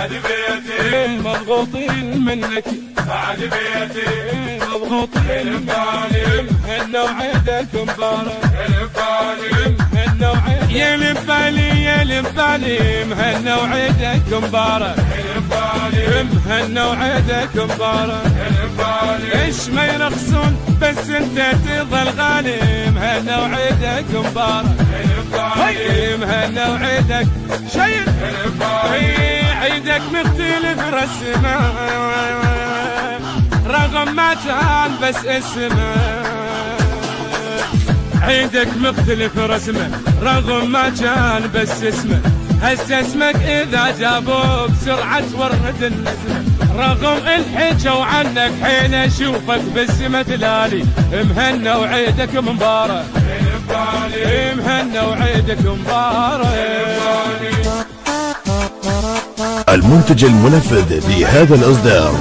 بعد بيتي مضغوطين منك بعد بيتي مضغوطين البالي هنا وعيدك مبارك البالي هنا وعيدك يا البالي يا البالي مهنا وعيدك مبارك البالي مهنا وعيدك مبارك البالي ايش ما يرخصون بس انت تظل غالي مهنا وعيدك مبارك البالي مهنا وعيدك شيل عيدك مختلف رسمه رغم ما كان بس اسمه عيدك مختلف رسمه رغم ما كان بس اسمه هسه اسمك اذا جابوه بسرعة ورد النسمة رغم الحكوا عنك حين اشوفك بالسما تلالي مهنا وعيدك مبارك مهنا وعيدك مبارك. المنتج المنفذ لهذا الإصدار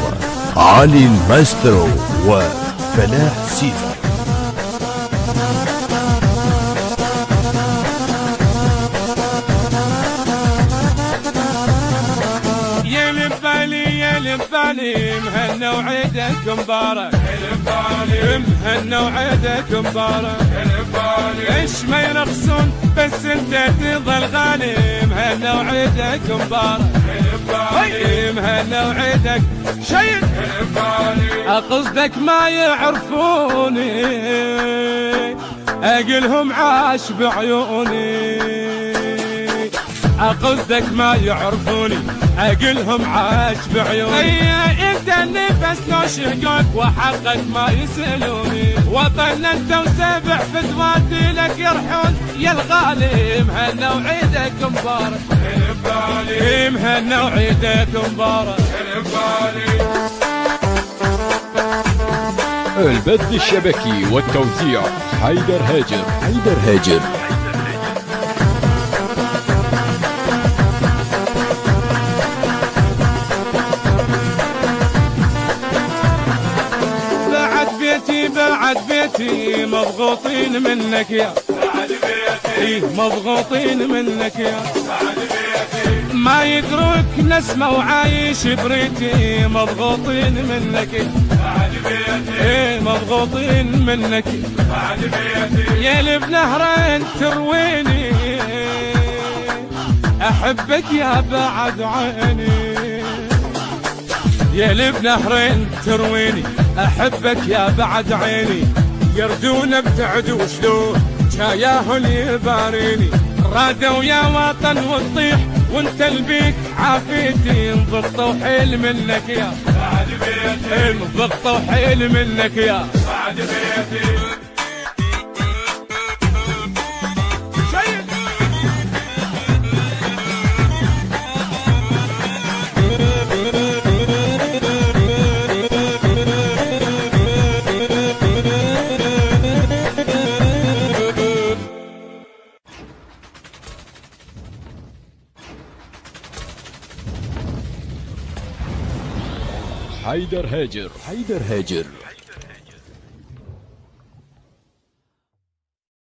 علي المايسترو وفلاح سيفا. يا لبالي يا لبالي مهنا وعيدك مبارك مهنا وعيدك مبارك ايش ما يرخصون بس انت تظل غالي مهنا وعيدك مبارك مهنا وعيدك شيل قصدك ما يعرفوني اقلهم عاش بعيوني قصدك ما يعرفوني اقلهم عاش بعيوني انت النفس لو شهقوك وحقك ما يسألوني وطن انت وسبع فدواتي لك يرحون يا الغالي مهنا وعيدك مبارك مهنا وعيدك مبارك. البث الشبكي والتوزيع حيدر هاجر. بعد بيتي مضغوطين منك يا بعد بيتي مضغوطين منك يا بعد بيتي ما يدرك نسمة وعايش بريتي مضغوطين منك بعد بيتي مضغوطين منك بعد بيتي يا اللي بنهرين ترويني احبك يا بعد عيني يا اللي بنهرين ترويني احبك يا بعد عيني يردون ابتعد وشلون جاياه يباريني رادوا يا وطن وتطيح وانت البيك عافيتي انضبط وحيل منك يا بعد بيتي انضبط وحيل منك يا بعد بيتي حيدر هاجر.